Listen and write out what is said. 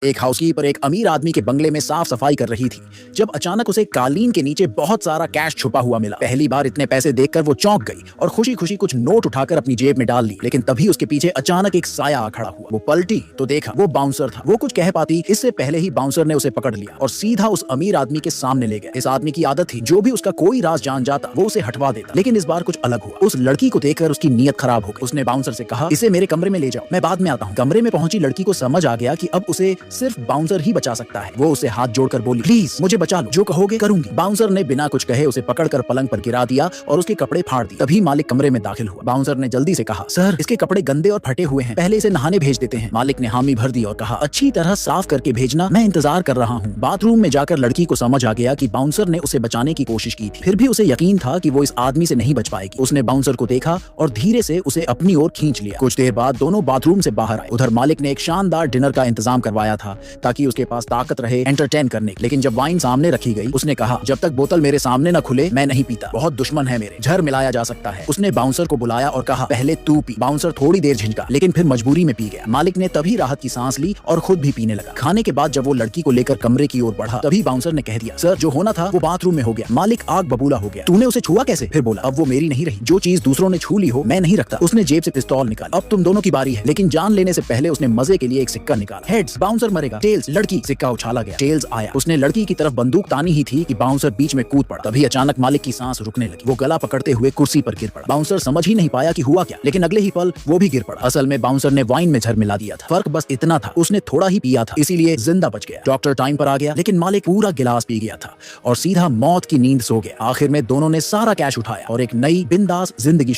एक हाउसकीपर एक अमीर आदमी के बंगले में साफ सफाई कर रही थी जब अचानक उसे कालीन के नीचे बहुत सारा कैश छुपा हुआ मिला। पहली बार इतने पैसे देखकर वो चौंक गई और खुशी खुशी कुछ नोट उठाकर अपनी जेब में डाल ली। लेकिन तभी उसके पीछे अचानक एक साया आ खड़ा हुआ। वो पलटी तो देखा वो बाउंसर था। वो कुछ कह पाती इससे पहले ही बाउंसर ने उसे पकड़ लिया और सीधा उस अमीर आदमी के सामने ले गया। इस आदमी की आदत थी जो भी उसका कोई राज जान जाता वो उसे हटवा देता। लेकिन इस बार कुछ अलग हुआ। उस लड़की को देखकर उसकी नीयत खराब हो गई। उसने बाउंसर से कहा, इसे मेरे कमरे में ले जाओ, मैं बाद में आता हूँ। कमरे में पहुंची लड़की को समझ आ गया कि अब उसे सिर्फ बाउंसर ही बचा सकता है। वो उसे हाथ जोड़कर बोली, प्लीज मुझे बचा लो, जो कहोगे करूंगी। बाउंसर ने बिना कुछ कहे उसे पकड़कर पलंग पर गिरा दिया और उसके कपड़े फाड़ दिए। तभी मालिक कमरे में दाखिल हुआ। बाउंसर ने जल्दी से कहा, सर इसके कपड़े गंदे और फटे हुए हैं, पहले इसे नहाने भेज देते हैं। मालिक ने हामी भर दी और कहा, अच्छी तरह साफ करके भेजना, मैं इंतजार कर रहा हूँ। बाथरूम में जाकर लड़की को समझ आ गया कि बाउंसर ने उसे बचाने की कोशिश की थी। फिर भी उसे यकीन था कि वो इस आदमी से नहीं बच पाएगी। उसने बाउंसर को देखा और धीरे से उसे अपनी ओर खींच लिया। कुछ देर बाद दोनों बाथरूम से बाहर आए। उधर मालिक ने एक शानदार डिनर का इंतजाम करवाया था ताकि उसके पास ताकत रहे एंटरटेन करने। लेकिन जब वाइन सामने रखी गई उसने कहा, जब तक बोतल मेरे सामने न खुले मैं नहीं पीता, बहुत दुश्मन है मेरे, जहर मिलाया जा सकता है। उसने बाउंसर को बुलाया और कहा, पहले तू पी। बाउंसर थोड़ी देर झिझका लेकिन फिर मजबूरी में पी गया। मालिक ने तभी राहत की सांस ली और खुद भी पीने लगा। खाने के बाद जब वो लड़की को लेकर कमरे की ओर बढ़ा तभी बाउंसर ने कह दिया, सर जो होना था वो बाथरूम में हो गया। मालिक आग बबूला हो गया, तूने उसे छुआ कैसे? फिर बोला, अब वो मेरी नहीं रही, जो चीज दूसरों ने छू ली हो मैं नहीं रखता। उसने जेब से पिस्तौल निकाला, अब तुम दोनों की बारी है। लेकिन जान लेने से पहले उसने मजे के लिए एक सिक्का निकाला। हेड्स बाउंसर मरेगा, टेल्स लड़की। सिक्का उछाला गया, टेल्स आया। उसने लड़की की तरफ बंदूक तानी ही थी कि बाउंसर बीच में कूद पड़ा। तभी अचानक मालिक की सांस रुकने लगी। वो गला पकड़ते हुए कुर्सी पर गिर पड़ा। बाउंसर समझ ही नहीं पाया कि हुआ क्या, लेकिन अगले ही पल वो भी गिर पड़ा। असल में बाउंसर ने वाइन में जहर मिला दिया था। फर्क बस इतना था, उसने थोड़ा ही पिया था, इसीलिए जिंदा बच गया। डॉक्टर टाइम पर आ गया लेकिन मालिक पूरा गिलास पी गया था और सीधा मौत की नींद सो गया। आखिर में दोनों ने सारा कैश उठाया और एक नई बिंदास जिंदगी